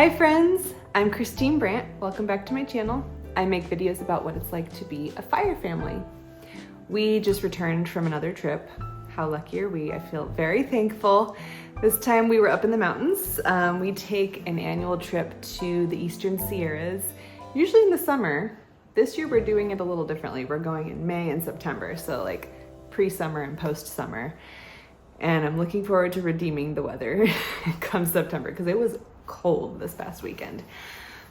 Hi friends, I'm Christine Brandt. Welcome back to my channel. I make videos about what it's like to be a fire family. We just returned from another trip. How lucky are we? I feel very thankful. This time we were up in the mountains. We take an annual trip to the Eastern Sierras, usually in the summer. This year we're doing it a little differently. We're going in May and September, so like pre-summer and post-summer. And I'm looking forward to redeeming the weather come September because it was cold this past weekend.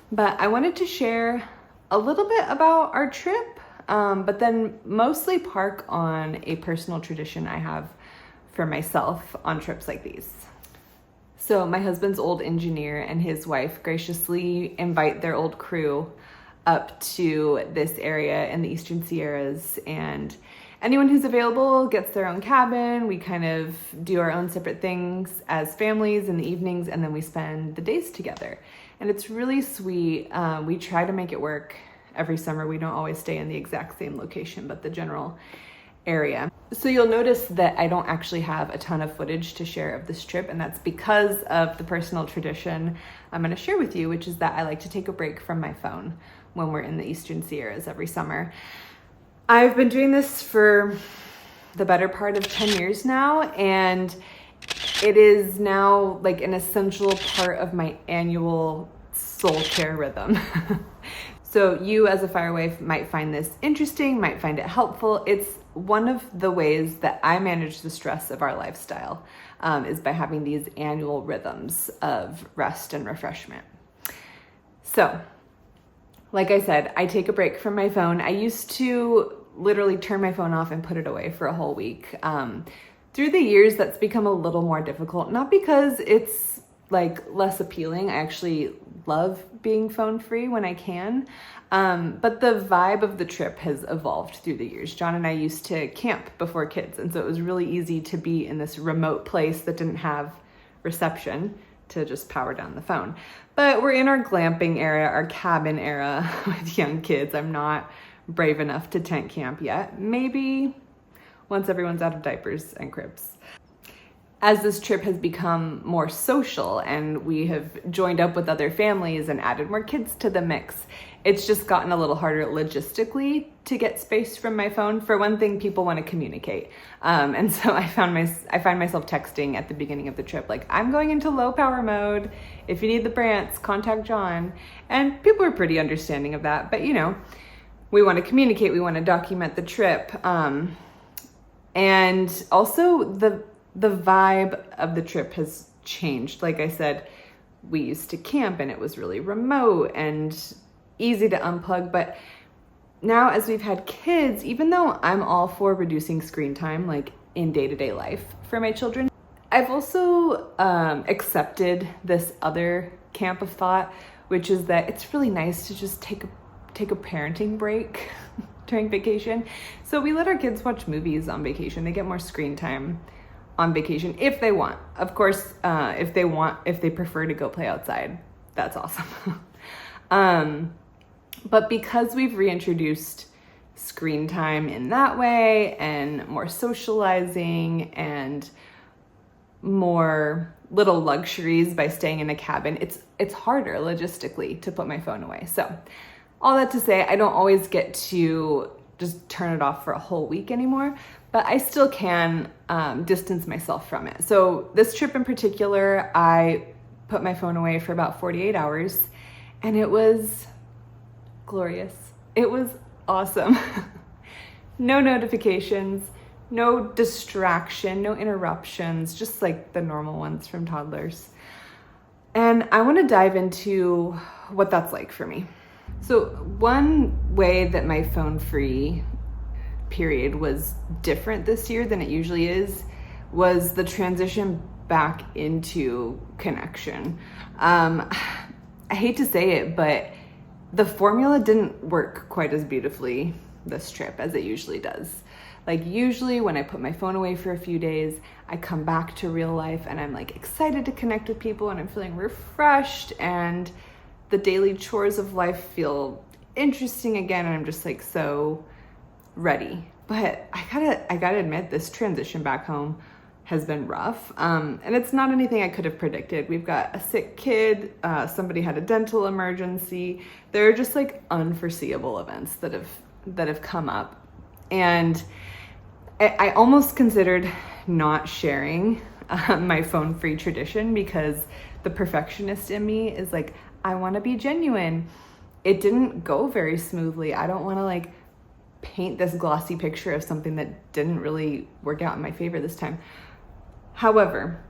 But I wanted to share a little bit about our trip, but then mostly park on a personal tradition I have for myself on trips like these. So my husband's old engineer and his wife graciously invite their old crew up to this area in the Eastern Sierras, and anyone who's available gets their own cabin. We kind of do our own separate things as families in the evenings, and then we spend the days together. And it's really sweet. We try to make it work every summer. We don't always stay in the exact same location, but the general area. So you'll notice that I don't actually have a ton of footage to share of this trip, and that's because of the personal tradition I'm going to share with you, which is that I like to take a break from my phone when we're in the Eastern Sierras every summer. I've been doing this for the better part of 10 years now, and it is now like an essential part of my annual soul care rhythm. So you as a firewife might find this interesting, might find it helpful. It's one of the ways that I manage the stress of our lifestyle, is by having these annual rhythms of rest and refreshment. So, like I said, I take a break from my phone. I used to literally turn my phone off and put it away for a whole week. Through the years, that's become a little more difficult, not because it's like less appealing. I actually love being phone free when I can. But the vibe of the trip has evolved through the years. John and I used to camp before kids, and so it was really easy to be in this remote place that didn't have reception to just power down the phone. But we're in our glamping era, our cabin era with young kids. I'm not brave enough to tent camp yet. Maybe once everyone's out of diapers and cribs. As this trip has become more social and we have joined up with other families and added more kids to the mix, it's just gotten a little harder logistically to get space from my phone. For one thing, people want to communicate. And so I find myself texting at the beginning of the trip, like, I'm going into low power mode. If you need the Brandts, contact John. And people are pretty understanding of that. But you know, we want to communicate, we want to document the trip. And also the vibe of the trip has changed. Like I said, we used to camp and it was really remote and easy to unplug. But now as we've had kids, even though I'm all for reducing screen time, like in day-to-day life for my children, I've also accepted this other camp of thought, which is that it's really nice to just take a parenting break during vacation. So we let our kids watch movies on vacation. They get more screen time on vacation if they want. Of course, if they prefer to go play outside, that's awesome. But because we've reintroduced screen time in that way and more socializing and more little luxuries by staying in a cabin, it's harder logistically to put my phone away. So all that to say, I don't always get to just turn it off for a whole week anymore, but I still can distance myself from it. So this trip in particular, I put my phone away for about 48 hours, and it was glorious. It was awesome. No notifications, no distraction, no interruptions, just like the normal ones from toddlers. And I want to dive into what that's like for me. So one way that my phone-free period was different this year than it usually is was the transition back into connection. I hate to say it, but the formula didn't work quite as beautifully this trip as it usually does. Like usually when I put my phone away for a few days, I come back to real life and I'm like excited to connect with people and I'm feeling refreshed and the daily chores of life feel interesting again, and I'm just like so ready. But I gotta admit, this transition back home has been rough. And it's not anything I could have predicted. We've got a sick kid, somebody had a dental emergency. There are just like unforeseeable events that have come up. And I almost considered not sharing my phone-free tradition because the perfectionist in me is like, I want to be genuine. It didn't go very smoothly. I don't want to like paint this glossy picture of something that didn't really work out in my favor this time. However,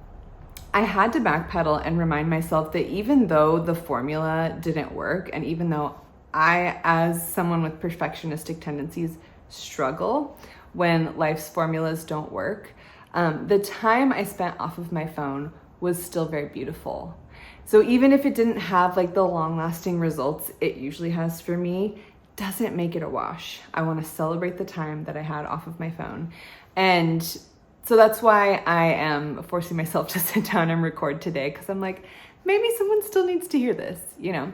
I had to backpedal and remind myself that even though the formula didn't work, and even though I, as someone with perfectionistic tendencies, struggle when life's formulas don't work, the time I spent off of my phone was still very beautiful. So even if it didn't have like the long-lasting results it usually has for me, doesn't make it a wash. I want to celebrate the time that I had off of my phone. And so that's why I am forcing myself to sit down and record today, because I'm like, maybe someone still needs to hear this, you know?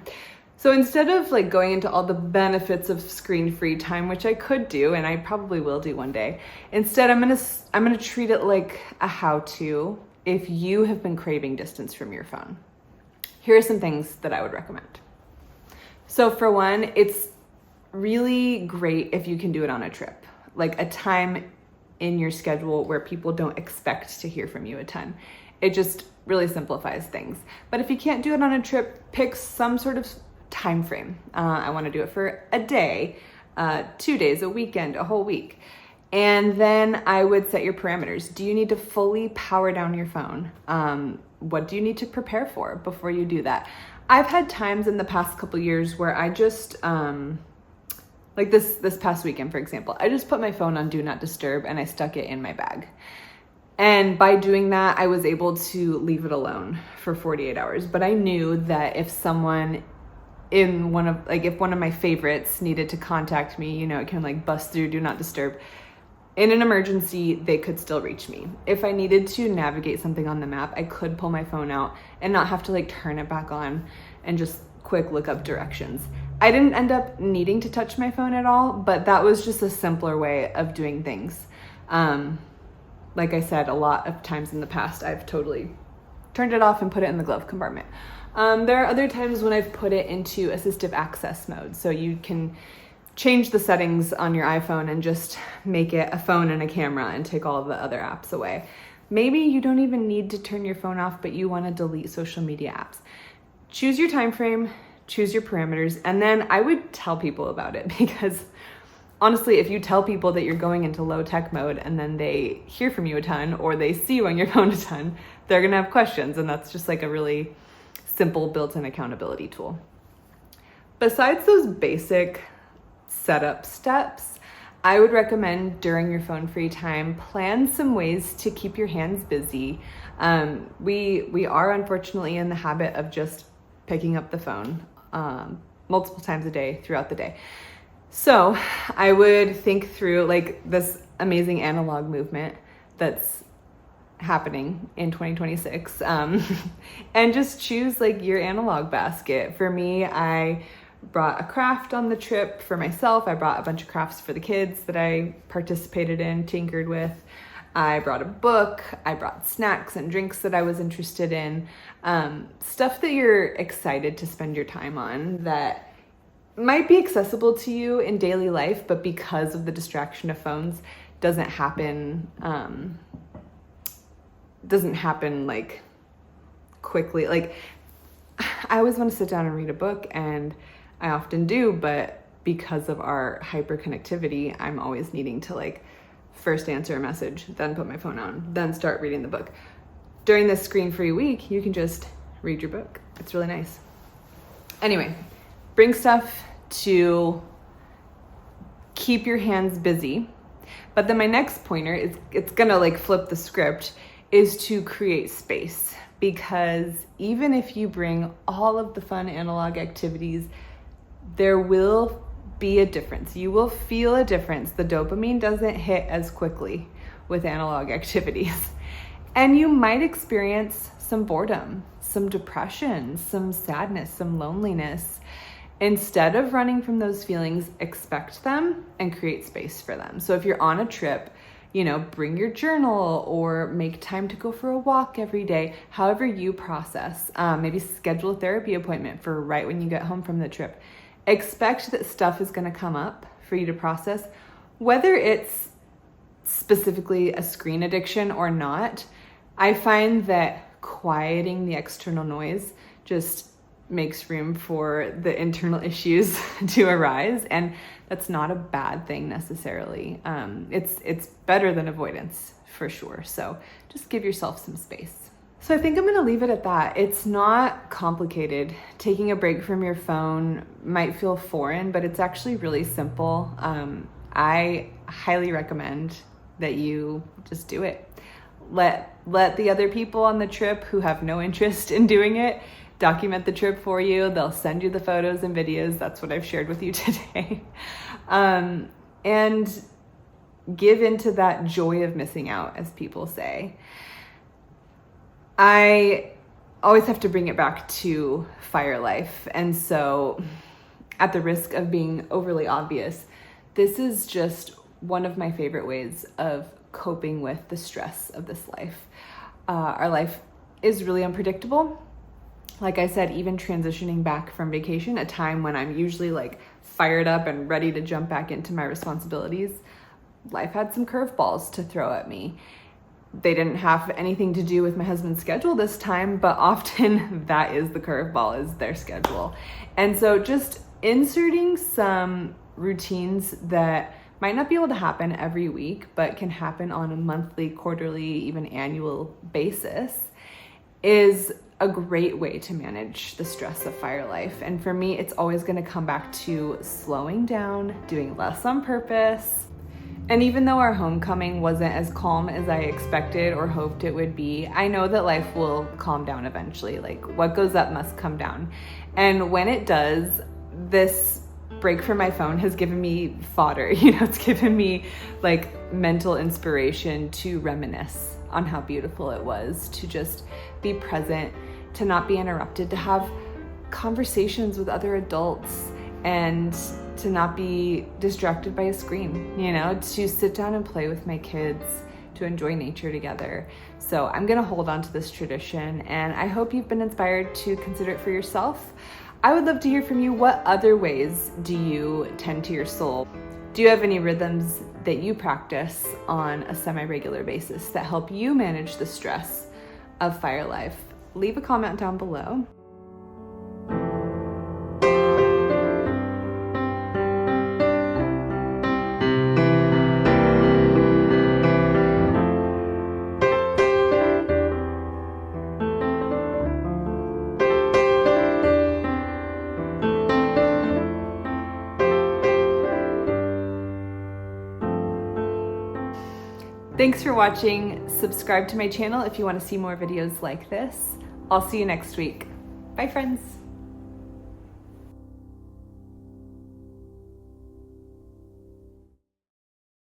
So instead of like going into all the benefits of screen-free time, which I could do, and I probably will do one day, instead I'm gonna treat it like a how-to if you have been craving distance from your phone. Here are some things that I would recommend. So for one, it's really great if you can do it on a trip, like a time in your schedule where people don't expect to hear from you a ton. It just really simplifies things. But if you can't do it on a trip, pick some sort of time frame. I want to do it for a day, 2 days, a weekend, a whole week. And then I would set your parameters. Do you need to fully power down your phone? What do you need to prepare for before you do that? I've had times in the past couple years where I just, like this past weekend, for example, I just put my phone on Do Not Disturb and I stuck it in my bag. And by doing that, I was able to leave it alone for 48 hours. But I knew that if someone if one of my favorites needed to contact me, you know, it can like bust through Do Not Disturb. In an emergency, they could still reach me. If I needed to navigate something on the map, I could pull my phone out and not have to like turn it back on and just quick look up directions. I didn't end up needing to touch my phone at all, but that was just a simpler way of doing things. Like I said, a lot of times in the past, I've totally turned it off and put it in the glove compartment. There are other times when I've put it into assistive access mode. So you can change the settings on your iPhone and just make it a phone and a camera and take all of the other apps away. Maybe you don't even need to turn your phone off, but you want to delete social media apps. Choose your time frame, choose your parameters, and then I would tell people about it, because honestly, if you tell people that you're going into low tech mode and then they hear from you a ton or they see you on your phone a ton, they're gonna have questions, and that's just like a really simple built-in accountability tool. Besides those basic setup steps, I would recommend during your phone-free time, plan some ways to keep your hands busy. We are unfortunately in the habit of just picking up the phone multiple times a day throughout the day. So I would think through like this amazing analog movement that's happening in 2026, and just choose like your analog basket. For me, I brought a craft on the trip for myself. I brought a bunch of crafts for the kids that I participated in, tinkered with. I brought a book. I brought snacks and drinks that I was interested in. Stuff that you're excited to spend your time on that might be accessible to you in daily life, but because of the distraction of phones, doesn't happen like quickly. Like, I always want to sit down and read a book, and I often do, but because of our hyperconnectivity, I'm always needing to like first answer a message, then put my phone on, then start reading the book. During this screen-free week, you can just read your book. It's really nice. Anyway, bring stuff to keep your hands busy. But then my next pointer is, it's gonna like flip the script, is to create space. Because even if you bring all of the fun analog activities, there will be a difference. You will feel a difference. The dopamine doesn't hit as quickly with analog activities. And you might experience some boredom, some depression, some sadness, some loneliness. Instead of running from those feelings, expect them and create space for them. So if you're on a trip, bring your journal or make time to go for a walk every day, however you process. Maybe schedule a therapy appointment for right when you get home from the trip. Expect that stuff is going to come up for you to process, whether it's specifically a screen addiction or not. I find that quieting the external noise just makes room for the internal issues to arise, and that's not a bad thing necessarily. It's better than avoidance for sure. So just give yourself some space. So I think I'm going to leave it at that. It's not complicated. Taking a break from your phone might feel foreign, but it's actually really simple. I highly recommend that you just do it. Let the other people on the trip who have no interest in doing it document the trip for you. They'll send you the photos and videos. That's what I've shared with you today. And give into that joy of missing out, as people say. I always have to bring it back to fire life. And so, at the risk of being overly obvious, this is just one of my favorite ways of coping with the stress of this life. Our life is really unpredictable. Like I said, even transitioning back from vacation, a time when I'm usually like fired up and ready to jump back into my responsibilities, life had some curveballs to throw at me. They didn't have anything to do with my husband's schedule this time, but often that is the curveball, is their schedule. And so just inserting some routines that might not be able to happen every week, but can happen on a monthly, quarterly, even annual basis is a great way to manage the stress of fire life. And for me, it's always going to come back to slowing down, doing less on purpose. And even though our homecoming wasn't as calm as I expected or hoped it would be, I know that life will calm down eventually. Like, what goes up must come down. And when it does, this break from my phone has given me fodder. It's given me like mental inspiration to reminisce on how beautiful it was, to just be present, to not be interrupted, to have conversations with other adults, and to not be distracted by a screen, to sit down and play with my kids, to enjoy nature together. So I'm gonna hold on to this tradition, and I hope you've been inspired to consider it for yourself. I would love to hear from you. What other ways do you tend to your soul? Do you have any rhythms that you practice on a semi-regular basis that help you manage the stress of fire life? Leave a comment down below. Thanks for watching. Subscribe to my channel if you want to see more videos like this. I'll see you next week. Bye, friends.